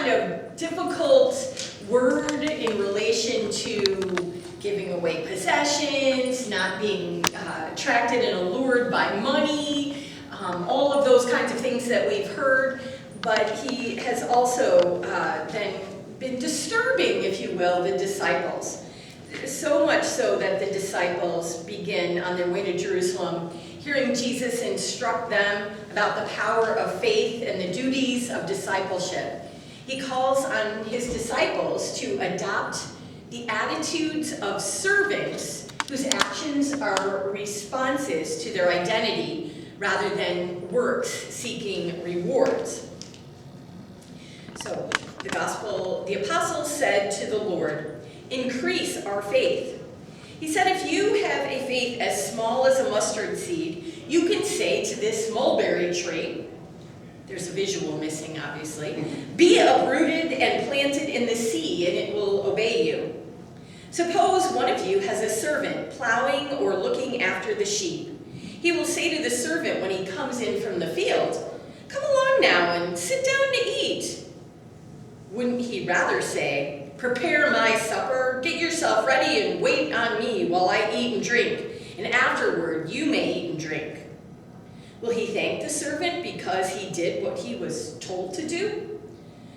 kind of difficult word in relation to giving away possessions, not being attracted and allured by money, all of those kinds of things that we've heard. But he has also then been disturbing, if you will, the disciples. So much so that the disciples begin on their way to Jerusalem hearing Jesus instruct them about the power of faith and the duties of discipleship. He calls on his disciples to adopt the attitudes of servants whose actions are responses to their identity rather than works seeking rewards. So the apostles said to the Lord, "Increase our faith." He said, "If you have a faith as small as a mustard seed, you can say to this mulberry tree," there's a visual missing, obviously, "be uprooted and planted in the sea, and it will obey you." Suppose one of you has a servant plowing or looking after the sheep. He will say to the servant when he comes in from the field, "Come along now and sit down to eat." Wouldn't he rather say, "Prepare my supper, get yourself ready, and wait on me while I eat and drink, and afterward you may eat and drink"? Will he thank the servant because he did what he was told to do?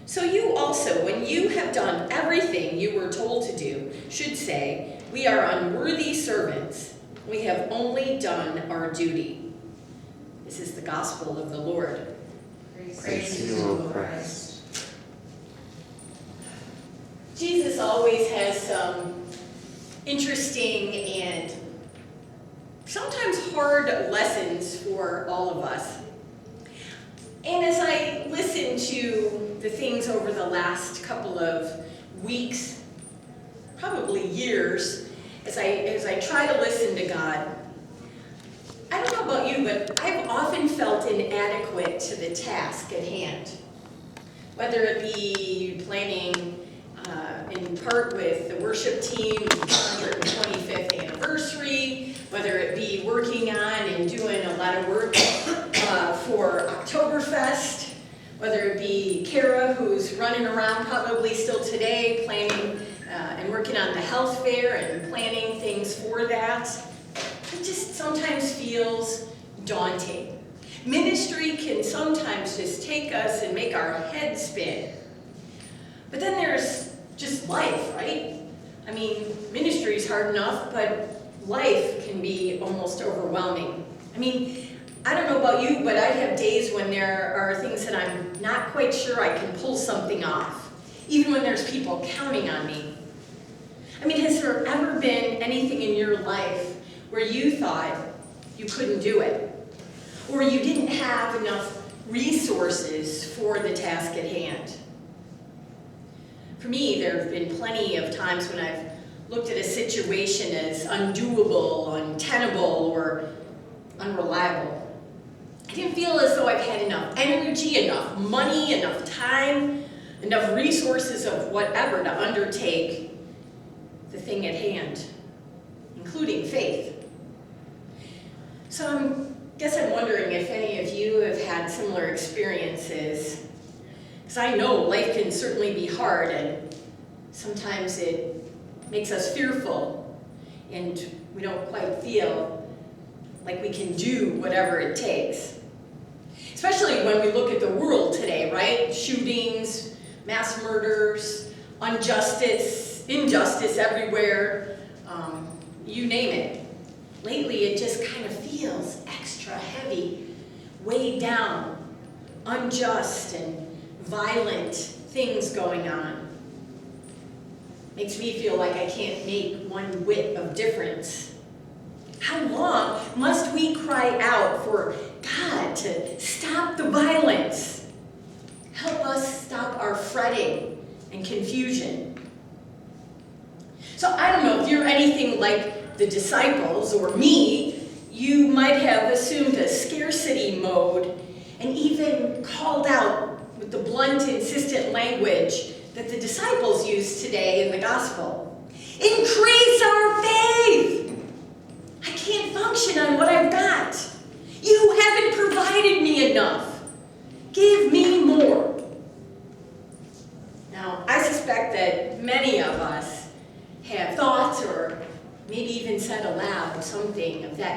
So you also, when you have done everything you were told to do, should say, "We are unworthy servants. We have only done our duty." This is the gospel of the Lord. Praise to you, O Christ. Jesus always has some interesting and sometimes hard lessons for all of us. And as I listen to the things over the last couple of weeks, probably years, as I try to listen to God, I don't know about you, but I've often felt inadequate to the task at hand. Whether it be planning in part with the worship team's 125th anniversary, whether it be working on and doing a lot of work for Oktoberfest, whether it be Kara, who's running around probably still today, planning and working on the health fair and planning things for that. It just sometimes feels daunting. Ministry can sometimes just take us and make our heads spin. But then there's just life, right? I mean, ministry is hard enough, but life can be almost overwhelming. I mean, I don't know about you, but I have days when there are things that I'm not quite sure I can pull something off, even when there's people counting on me. I mean, has there ever been anything in your life where you thought you couldn't do it? Or you didn't have enough resources for the task at hand? For me, there have been plenty of times when I've looked at a situation as undoable, untenable, or unreliable. I didn't feel as though I've had enough energy, enough money, enough time, enough resources of whatever to undertake the thing at hand, including faith. So I guess I'm wondering if any of you have had similar experiences. Because I know life can certainly be hard, and sometimes it makes us fearful, and we don't quite feel like we can do whatever it takes. Especially when we look at the world today, right? Shootings, mass murders, injustice everywhere, you name it. Lately, it just kind of feels extra heavy, weighed down, unjust and violent things going on. Makes me feel like I can't make one whit of difference. How long must we cry out for God to stop the violence? Help us stop our fretting and confusion. So I don't know if you're anything like the disciples or me, you might have assumed a scarcity mode and even called out with the blunt, insistent language that the disciples use today in the gospel. Increase our faith! I can't function on what I've got. You haven't provided me enough. Give me more.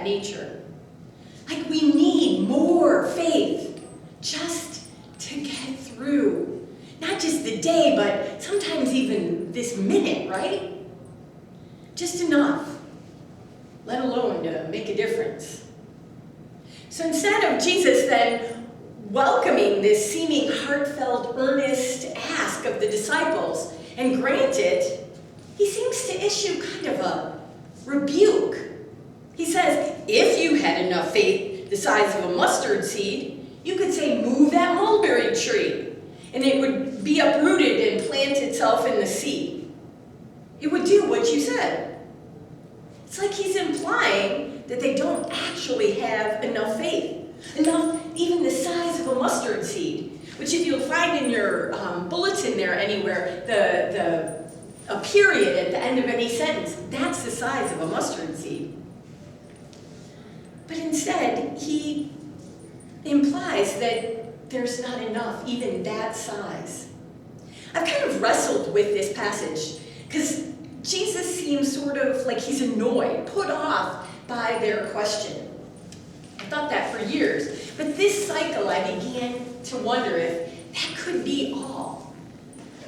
that nature. Like we need more faith just to get through. Not just the day, but sometimes even this minute, right? Just enough, let alone to make a difference. So instead of Jesus then welcoming this seeming heartfelt, earnest ask of the disciples and grant it, he seems to issue kind of a rebuke. He says, if you had enough faith the size of a mustard seed, you could say, move that mulberry tree, and it would be uprooted and plant itself in the sea. It would do what you said. It's like he's implying that they don't actually have enough faith. Enough, even the size of a mustard seed, which if you'll find in your bulletin there anywhere, a period at the end of any sentence, that's the size of a mustard seed. But instead, he implies that there's not enough, even that size. I've kind of wrestled with this passage because Jesus seems sort of like he's annoyed, put off by their question. I thought that for years, but this cycle I began to wonder if that could be all.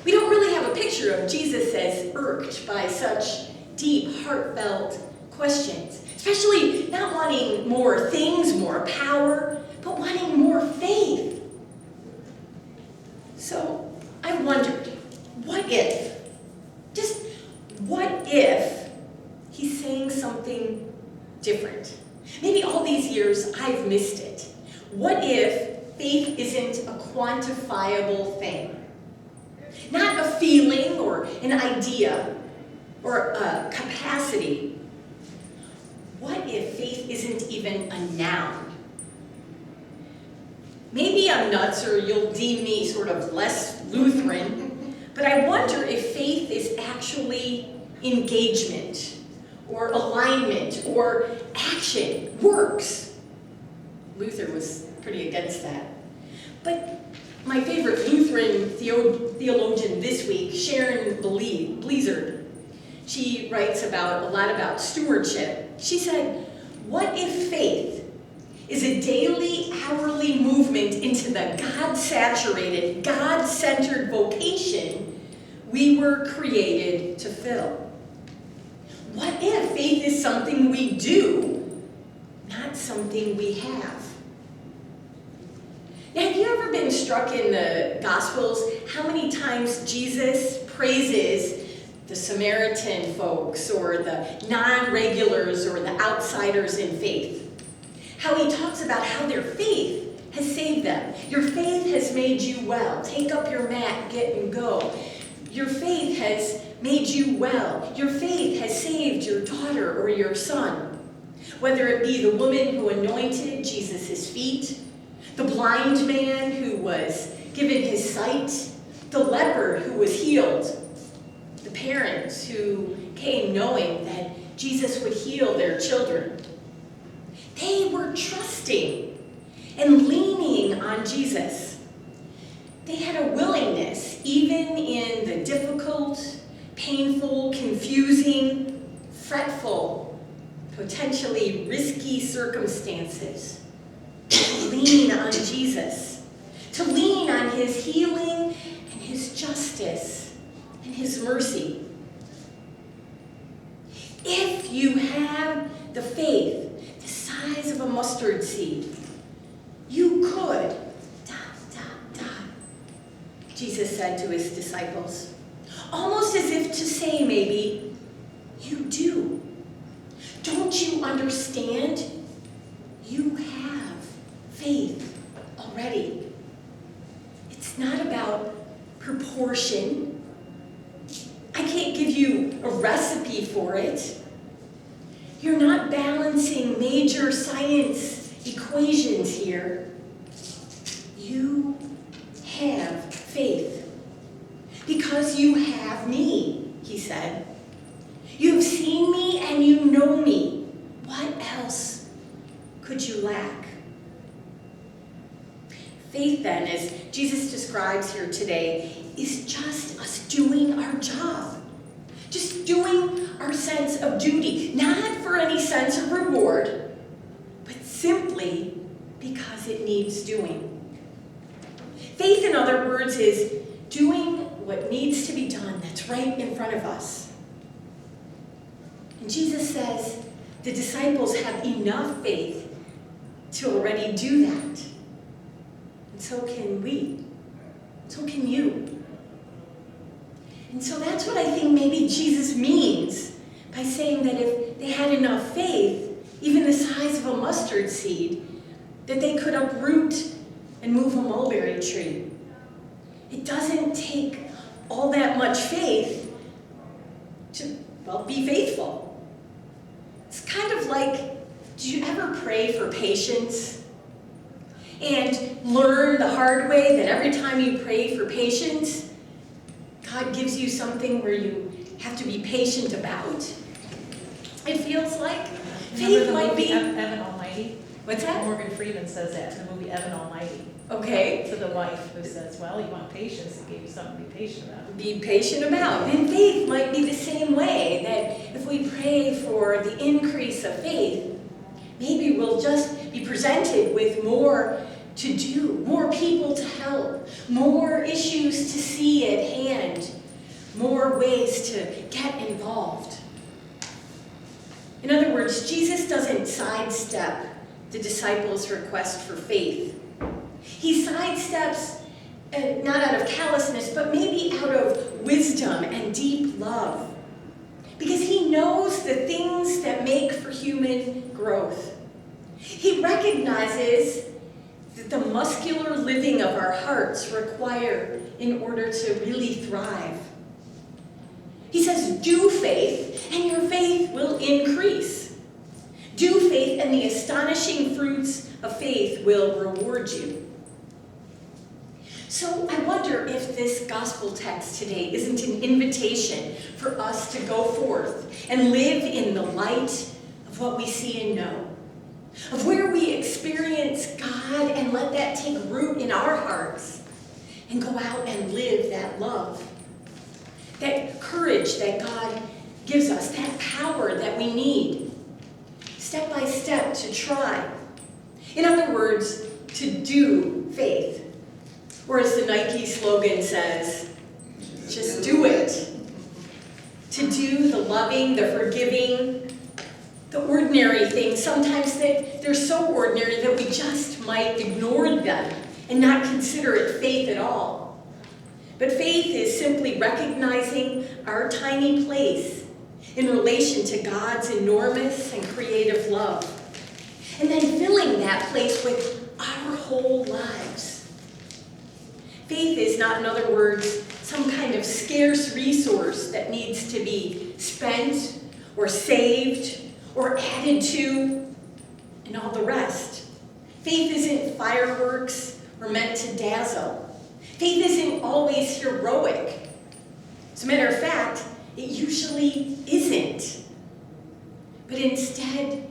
We don't really have a picture of Jesus as irked by such deep, heartfelt questions, especially not wanting more things, more power, but wanting more faith. So I wondered, what if he's saying something different? Maybe all these years I've missed it. What if faith isn't a quantifiable thing? Not a feeling or an idea or a capacity. What if faith isn't even a noun? Maybe I'm nuts or you'll deem me sort of less Lutheran, but I wonder if faith is actually engagement or alignment or action, works. Luther was pretty against that. But my favorite Lutheran theologian this week, Sharon Bleezer, she writes a lot about stewardship. She said, what if faith is a daily, hourly movement into the God-saturated, God-centered vocation we were created to fill? What if faith is something we do, not something we have? Now, have you ever been struck in the Gospels how many times Jesus praises the Samaritan folks or the non-regulars or the outsiders in faith? How he talks about how their faith has saved them. Your faith has made you well. Take up your mat, get and go. Your faith has made you well. Your faith has saved your daughter or your son. Whether it be the woman who anointed Jesus' feet, the blind man who was given his sight, the leper who was healed, the parents who came knowing that Jesus would heal their children. They were trusting and leaning on Jesus. They had a willingness, even in the difficult, painful, confusing, fretful, potentially risky circumstances, to lean on Jesus, to lean on his healing and his justice and his mercy. If you have the faith the size of a mustard seed, you could, Jesus said to his disciples, almost as if to say maybe, you do. Don't you understand? You have faith already. It's not about proportion. I can't give you a recipe for it. You're not balancing major science equations here. You have faith because you have me, he said. You've seen me and you know me. What else could you lack? Faith, then, as Jesus describes here today, is just us doing our job. Just doing our sense of duty, not for any sense of reward, simply because it needs doing. Faith, in other words, is doing what needs to be done that's right in front of us. And Jesus says the disciples have enough faith to already do that. And so can we. So can you. And so that's what I think maybe Jesus means by saying that if they had enough faith, even the size of a mustard seed, that they could uproot and move a mulberry tree. It doesn't take all that much faith to, be faithful. It's kind of like, do you ever pray for patience and learn the hard way that every time you pray for patience, God gives you something where you have to be patient about? It feels like faith might be... Evan Almighty? What's that? Morgan Freeman says that in the movie Evan Almighty. Okay. To the wife who says, well, you want patience, it gave you something to be patient about. Be patient about. And faith might be the same way, that if we pray for the increase of faith, maybe we'll just be presented with more to do, more people to help, more issues to see at hand, more ways to get involved. In other words, Jesus doesn't sidestep the disciples' request for faith. He sidesteps not out of callousness, but maybe out of wisdom and deep love. Because he knows the things that make for human growth. He recognizes that the muscular living of our hearts require in order to really thrive. He says, do faith, and your faith will increase. Do faith, and the astonishing fruits of faith will reward you. So I wonder if this gospel text today isn't an invitation for us to go forth and live in the light of what we see and know, of where we experience God and let that take root in our hearts and go out and live that love, that courage that God gives us, that power that we need, step by step to try. In other words, to do faith. Or as the Nike slogan says, just do it. To do the loving, the forgiving, the ordinary things, sometimes they're so ordinary that we just might ignore them and not consider it faith at all. But faith is simply recognizing our tiny place in relation to God's enormous and creative love, and then filling that place with our whole lives. Faith is not, in other words, some kind of scarce resource that needs to be spent or saved or added to and all the rest. Faith isn't fireworks or meant to dazzle. Faith isn't always heroic. As a matter of fact, it usually isn't. But instead,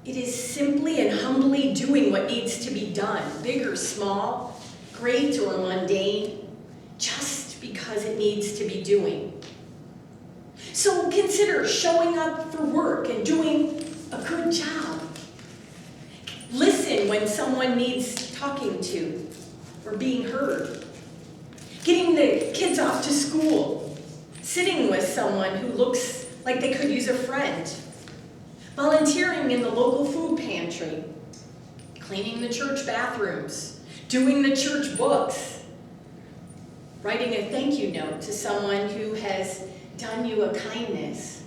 it is simply and humbly doing what needs to be done, big or small, great or mundane, just because it needs to be doing. So consider showing up for work and doing a good job. Listen when someone needs talking to or being heard. Getting the kids off to school. Sitting with someone who looks like they could use a friend. Volunteering in the local food pantry. Cleaning the church bathrooms. Doing the church books, writing a thank you note to someone who has done you a kindness,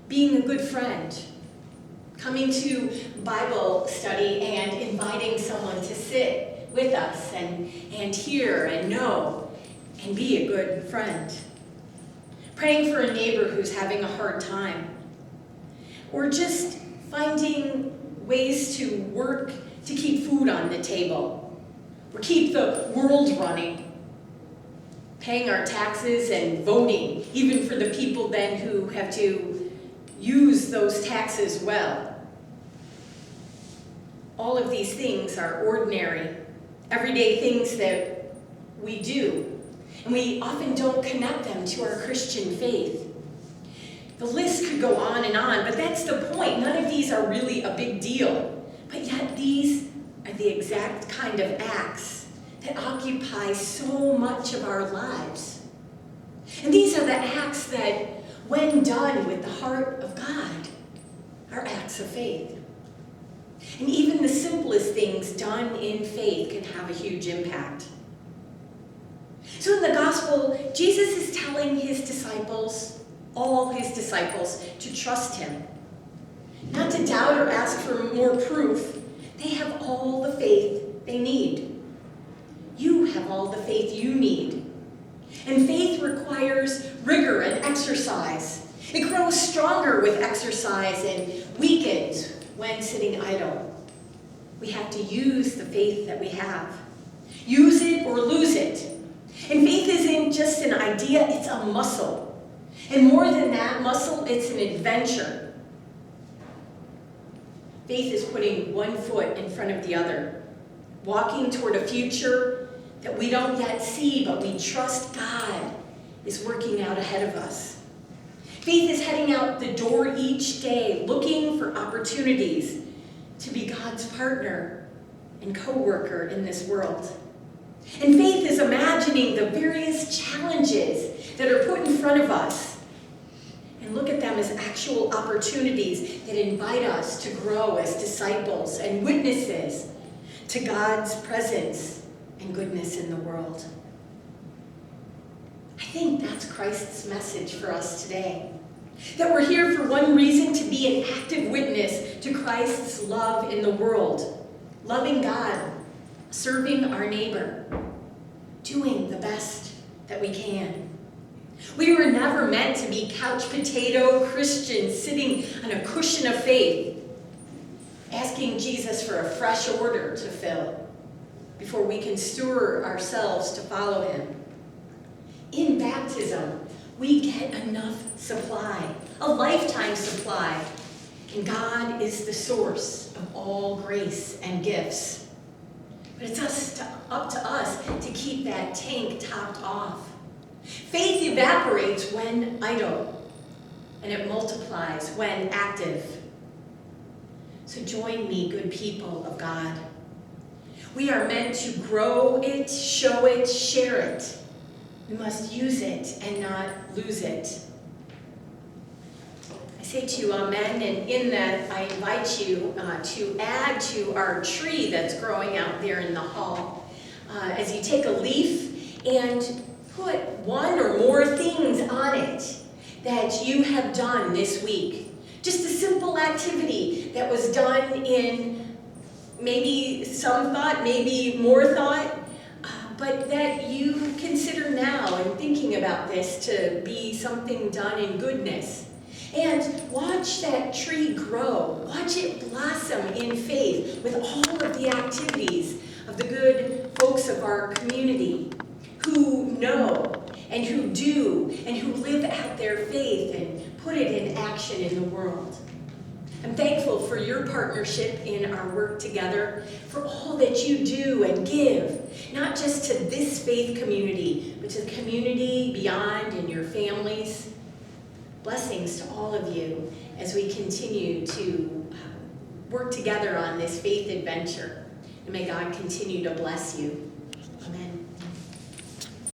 being a good friend, coming to Bible study and inviting someone to sit with us and hear and know and be a good friend, praying for a neighbor who's having a hard time, or just finding ways to work to keep food on the table, or keep the world running, paying our taxes and voting, even for the people then who have to use those taxes well. All of these things are ordinary, everyday things that we do, and we often don't connect them to our Christian faith. The list could go on, but that's the point. None of these are really a big deal. But yet these are the exact kind of acts that occupy so much of our lives. And these are the acts that, when done with the heart of God, are acts of faith. And even the simplest things done in faith can have a huge impact. So in the gospel, Jesus is telling his disciples, all his disciples, to trust him. Not to doubt or ask for more proof. They have all the faith they need. You have all the faith you need. And faith requires rigor and exercise. It grows stronger with exercise and weakens when sitting idle. We have to use the faith that we have. Use it or lose it. And faith isn't just an idea, it's a muscle. And more than that muscle, it's an adventure. Faith is putting one foot in front of the other, walking toward a future that we don't yet see, but we trust God is working out ahead of us. Faith is heading out the door each day, looking for opportunities to be God's partner and co-worker in this world. And faith is imagining the various challenges that are put in front of us and look at them as actual opportunities that invite us to grow as disciples and witnesses to God's presence and goodness in the world. I think that's Christ's message for us today. That we're here for one reason, to be an active witness to Christ's love in the world. Loving God, serving our neighbor, doing the best that we can. We were never meant to be couch potato Christians sitting on a cushion of faith, asking Jesus for a fresh order to fill before we can stir ourselves to follow him. In baptism, we get enough supply, a lifetime supply, and God is the source of all grace and gifts. But it's up to us to keep that tank topped off. Faith evaporates when idle, and it multiplies when active. So join me, good people of God. We are meant to grow it, show it, share it. We must use it and not lose it. I say to you amen, and in that I invite you to add to our tree that's growing out there in the hall. As you take a leaf and put one or more things on it that you have done this week. Just a simple activity that was done in maybe some thought, maybe more thought, but that you consider now in thinking about this to be something done in goodness. And watch that tree grow. Watch it blossom in faith with all of the activities of the good folks of our community who know and who do and who live out their faith and put it in action in the world. I'm thankful for your partnership in our work together, for all that you do and give, not just to this faith community, but to the community beyond and your families. Blessings to all of you as we continue to work together on this faith adventure. And may God continue to bless you. Amen.